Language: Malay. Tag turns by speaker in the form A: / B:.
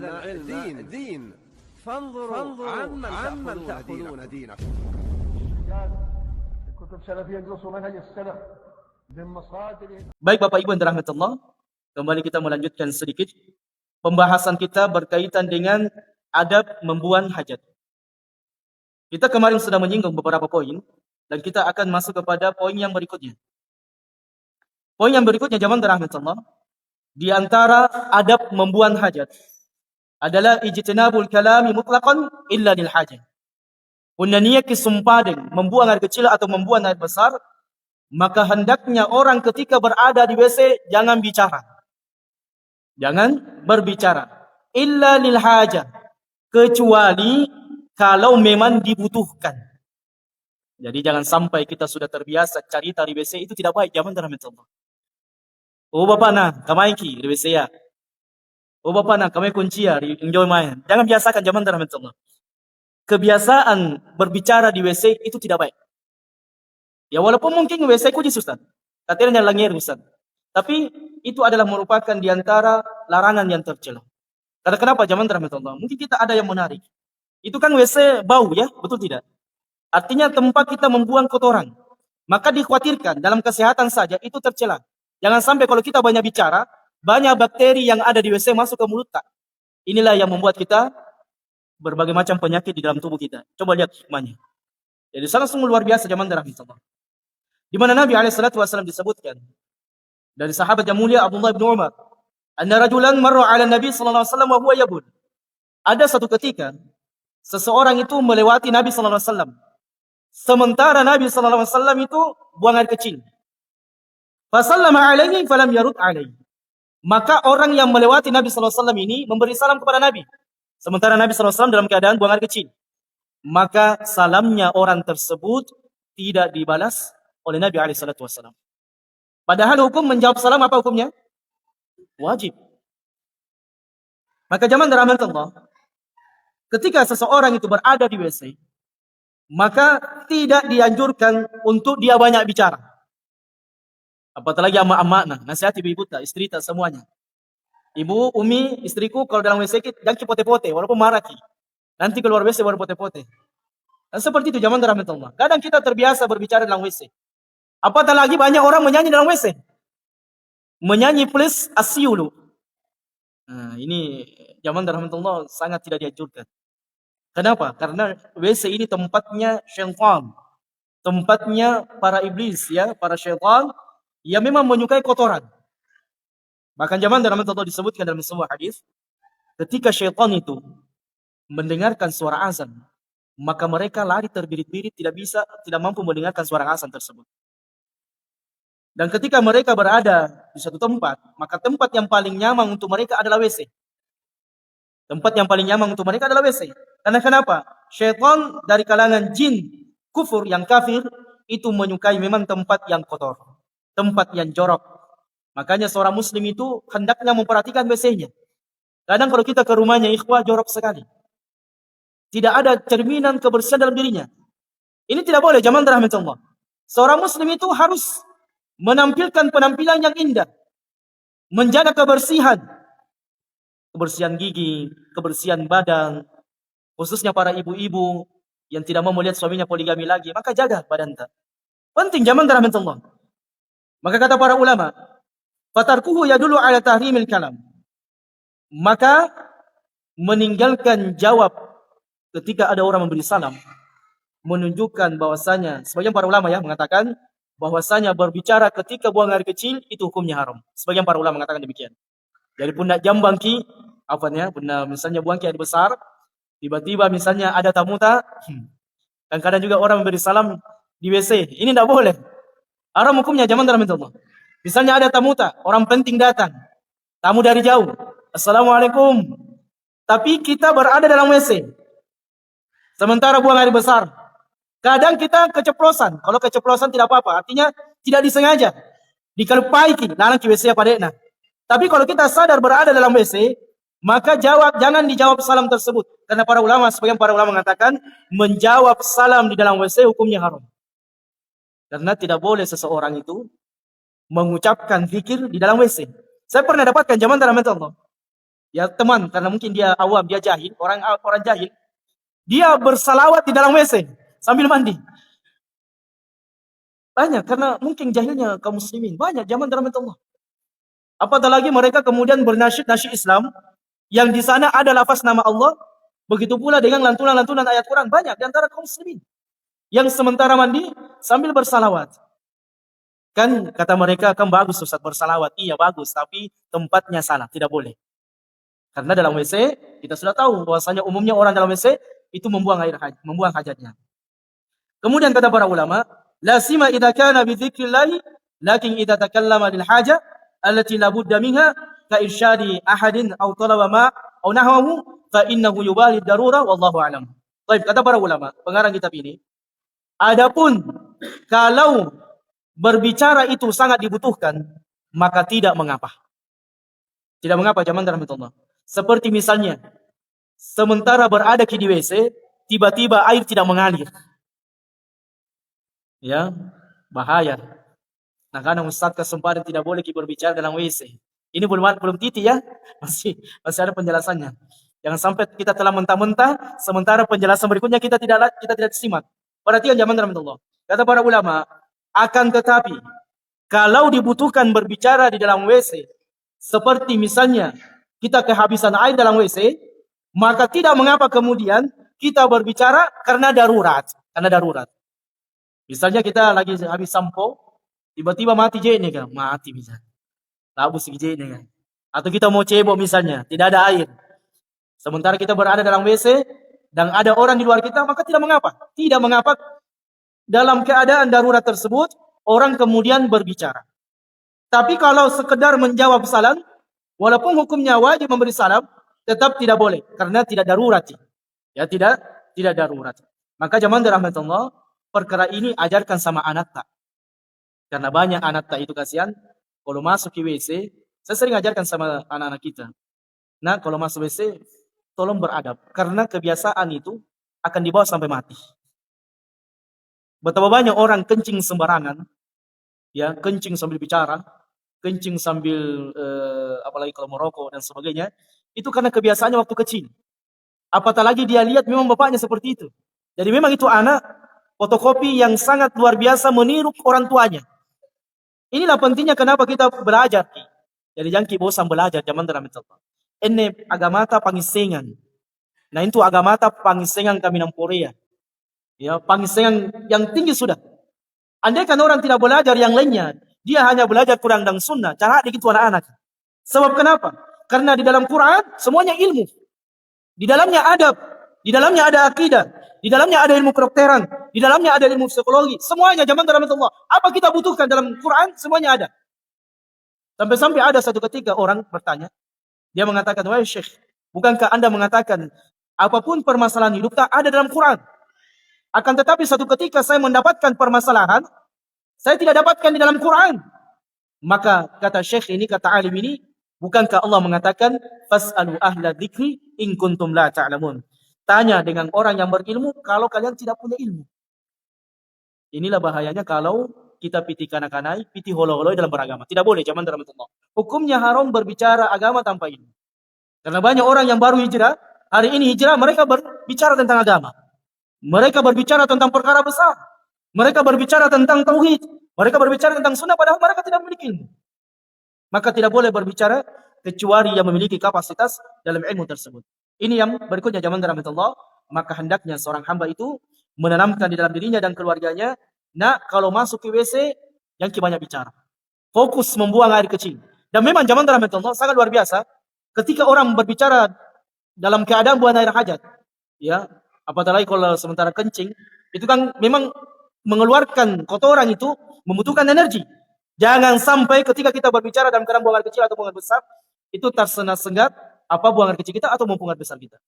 A: الدين فانظروا عمن تأخذون دينكم.
B: كتب سلفية يدرسوا منهج السلف من مصادر.
C: Baik Bapak Ibu yang dirahmati Allah, kembali kita melanjutkan sedikit pembahasan kita berkaitan dengan adab membuang hajat. Kita kemarin sudah menyinggung beberapa poin dan kita akan masuk kepada poin yang berikutnya. Poin yang berikutnya jamaah dirahmati Allah, di antara adab membuang hajat adalah ijtinabul kalami mutlaqan illa lil hajat. Punanya kesumpadan membuang air kecil atau membuang air besar, maka hendaknya orang ketika berada di WC jangan bicara. Jangan berbicara. Illa lil hajah. Kecuali kalau memang dibutuhkan. Jadi jangan sampai kita sudah terbiasa cerita di WC, itu tidak baik. Jangan dalam Allah. Oh bapak nah, kamai ki di WC ya. Oh bapak nah, kamai kunci ya, enjoy main. Jangan biasakan zaman dalam Allah. Kebiasaan berbicara di WC itu tidak baik. Ya walaupun mungkin WC ku Ustaz. Katanya langir Ustaz. Tapi itu adalah merupakan di antara larangan yang tercela. Karena kenapa zaman Allah? Mungkin kita ada yang menarik. Itu kan WC bau ya, betul tidak? Artinya tempat kita membuang kotoran. Maka dikhawatirkan dalam kesehatan saja itu tercela. Jangan sampai kalau kita banyak bicara, banyak bakteri yang ada di WC masuk ke mulut tak. Inilah yang membuat kita berbagai macam penyakit di dalam tubuh kita. Coba lihat hikmahnya. Jadi sangat sungguh luar biasa zaman Allah. Di mana Nabi SAW disebutkan dari sahabat yang mulia Abdullah bin Umar, anna rajulan marra 'ala Nabi sallallahu alaihi wasallam wa huwa yabul. Ada satu ketika seseorang itu melewati Nabi sallallahu alaihi wasallam. Sementara Nabi sallallahu alaihi wasallam itu buang air kecil. Fa sallama alaihi falam yarud alaihi. Maka orang yang melewati Nabi sallallahu alaihi wasallam ini memberi salam kepada Nabi. Sementara Nabi sallallahu alaihi wasallam dalam keadaan buang air kecil. Maka salamnya orang tersebut tidak dibalas oleh Nabi alaihi wasallam. Padahal hukum menjawab salam apa hukumnya? Wajib. Maka zaman rahmat Allah, ketika seseorang itu berada di WC, maka tidak dianjurkan untuk dia banyak bicara. Apalagi ama-ama, nah, nasihat ibu-ibu tak, istri tak semuanya. Ibu, Umi, istriku kalau dalam WC jangan pote-pote, walaupun marah ki. Nanti keluar WC baru pote-pote. Dan seperti itu zaman rahmat Allah. Kadang kita terbiasa berbicara dalam WC. Apatah lagi banyak orang menyanyi dalam WC. Menyanyi please asyulu. Nah, ini zaman rahmat Allah sangat tidak dianjurkan. Kenapa? Karena WC ini tempatnya syaitan. Tempatnya para iblis ya, para syaitan yang memang menyukai kotoran. Bahkan zaman rahmat Allah disebutkan dalam sebuah hadis, ketika syaitan itu mendengarkan suara azan, maka mereka lari terbirit-birit, tidak mampu mendengarkan suara azan tersebut. Dan ketika mereka berada di suatu tempat, maka tempat yang paling nyaman untuk mereka adalah WC. Tempat yang paling nyaman untuk mereka adalah WC. Karena kenapa? Syaitan dari kalangan jin kufur yang kafir itu menyukai memang tempat yang kotor, tempat yang jorok. Makanya seorang muslim itu hendaknya memperhatikan WC-nya. Kadang kalau kita ke rumahnya ikhwah jorok sekali. Tidak ada cerminan kebersihan dalam dirinya. Ini tidak boleh zaman rahmat Allah. Seorang muslim itu harus menampilkan penampilan yang indah. Menjaga kebersihan. Kebersihan gigi, kebersihan badan. Khususnya para ibu-ibu yang tidak mau melihat suaminya poligami lagi. Maka jaga badan tak. Penting zaman rahmat Allah. Maka kata para ulama, fatarkuhu yadullu ala tahrimil kalam. Maka meninggalkan jawab ketika ada orang memberi salam menunjukkan bahwasanya sebagian para ulama ya mengatakan bahwasanya berbicara ketika buang air kecil itu hukumnya haram. Sebagian para ulama mengatakan demikian. Jadi pundak jambangki pundak misalnya buang air besar, tiba-tiba misalnya ada tamu tak, dan kadang juga orang memberi salam di WC. Ini tidak boleh. Haram hukumnya zaman dalam Allah. Misalnya ada tamu tak, orang penting datang. Tamu dari jauh. Assalamualaikum. Tapi kita berada dalam WC. Sementara buang air besar. Kadang kita keceplosan. Kalau keceplosan tidak apa-apa. Artinya tidak disengaja. Dikelupai lalang ke WC apa dekna. Tapi kalau kita sadar berada dalam WC, maka jangan dijawab salam tersebut. Karena sebagian para ulama mengatakan menjawab salam di dalam WC hukumnya haram. Karena tidak boleh seseorang itu mengucapkan zikir di dalam WC. Saya pernah dapatkan zaman rahmat Allah. ya teman, karena mungkin dia awam, dia jahil, orang jahil, dia bersalawat di dalam WC sambil mandi. Banyak, karena mungkin jahilnya kaum muslimin. Banyak zaman dalam Allah. Apatah lagi mereka kemudian bernasyid-nasyid Islam, yang di sana ada lafaz nama Allah, begitu pula dengan lantunan-lantunan ayat Quran. Banyak di antara kaum muslimin yang sementara mandi sambil bersalawat. Kan kata mereka, kan bagus Ustaz bersalawat. Iya bagus, tapi tempatnya salah, tidak boleh. Karena dalam WC, kita sudah tahu bahwasanya umumnya orang dalam WC itu membuang membuang hajatnya. Kemudian kata para ulama, la sima idza kana bi dzikrillah, lakin idza takallama lil haja allati la budda minha ka irsyadi ahadin aw talaba ma aw nahwahu fa innahu yubali darurah wallahu a'lam. Baik, kata para ulama, pengarang kitab ini, adapun kalau berbicara itu sangat dibutuhkan, maka tidak mengapa. Tidak mengapa zaman dalam Allah. Seperti misalnya, sementara berada di WC, tiba-tiba air tidak mengalir. Ya, bahaya. Nah, karena Ustaz kesempatan tidak boleh berbicara dalam WC. Ini belum titik ya, masih ada penjelasannya. Jangan sampai kita telah mentah-mentah, sementara penjelasan berikutnya kita tidak simak. Perhatian zaman dalam Allah. Kata para ulama, akan tetapi kalau dibutuhkan berbicara di dalam WC, seperti misalnya kita kehabisan air dalam WC, maka tidak mengapa kemudian kita berbicara karena darurat. Misalnya kita lagi habis sampo, tiba-tiba mati jene kan, mati misalnya. Labus jene kan. Atau kita mau cebok misalnya, tidak ada air. Sementara kita berada dalam WC dan ada orang di luar kita, maka tidak mengapa. Tidak mengapa dalam keadaan darurat tersebut orang kemudian berbicara. Tapi kalau sekedar menjawab salam, walaupun hukumnya wajib memberi salam, tetap tidak boleh karena tidak darurat. Ya, tidak darurat. Maka zaman rahmatullah, perkara ini ajarkan sama anak tak. Karena banyak anak tak itu kasihan, kalau masuk ke WC, saya sering ajarkan sama anak-anak kita. Nah, kalau masuk WC, tolong beradab. Karena kebiasaan itu akan dibawa sampai mati. Betapa banyak orang kencing sembarangan, ya, kencing sambil bicara, kencing sambil apalagi kalau merokok dan sebagainya, itu karena kebiasaannya waktu kecil. Apatah lagi dia lihat memang bapaknya seperti itu. Jadi memang itu anak fotokopi yang sangat luar biasa meniru orang tuanya. Inilah pentingnya kenapa kita belajar. Jadi jangan bosan belajar zaman dalam Allah. Ini agamata pangisengan. Nah itu agamata pangisengan kami namporea. Ya, pangisengan yang tinggi sudah. Andai kan orang tidak belajar yang lainnya, dia hanya belajar Quran dan Sunnah. Cara begitu anak-anak. Sebab kenapa? Karena di dalam Quran semuanya ilmu. Di dalamnya adab, di dalamnya ada akidah, di dalamnya ada ilmu kedokteran, di dalamnya ada ilmu psikologi. Semuanya zaman dalam Allah. Apa kita butuhkan dalam Quran? Semuanya ada. Sampai-sampai ada satu ketika orang bertanya, dia mengatakan, wahai Syekh, bukankah Anda mengatakan apapun permasalahan hidup tak ada dalam Quran? Akan tetapi satu ketika saya mendapatkan permasalahan, saya tidak dapatkan di dalam Quran. Maka kata Syekh ini, kata alim ini, bukankah Allah mengatakan, fas'alu ahla dzikri in kuntum la ta'lamun. Tanya dengan orang yang berilmu kalau kalian tidak punya ilmu. Inilah bahayanya kalau kita piti kanak-kanai, piti holo-holoi dalam beragama. Tidak boleh zaman dalam Allah. Hukumnya haram berbicara agama tanpa ilmu. Karena banyak orang yang baru hijrah, hari ini hijrah, mereka berbicara tentang agama. Mereka berbicara tentang perkara besar. Mereka berbicara tentang tauhid. Mereka berbicara tentang sunnah padahal mereka tidak memiliki ilmu. Maka tidak boleh berbicara kecuali yang memiliki kapasitas dalam ilmu tersebut. Ini yang berikutnya zaman dalam Allah. Maka hendaknya seorang hamba itu menanamkan di dalam dirinya dan keluarganya, nah kalau masuk ke WC, yang banyak bicara. Fokus membuang air kecil. Dan memang zaman dalam Allah sangat luar biasa. Ketika orang berbicara dalam keadaan buang air hajat, ya, apatah lagi kalau sementara kencing, itu kan memang mengeluarkan kotoran itu membutuhkan energi. Jangan sampai ketika kita berbicara dalam keadaan buang air kecil atau buang air besar, itu tersengat-sengat apa buang air kecil kita atau buang air besar kita.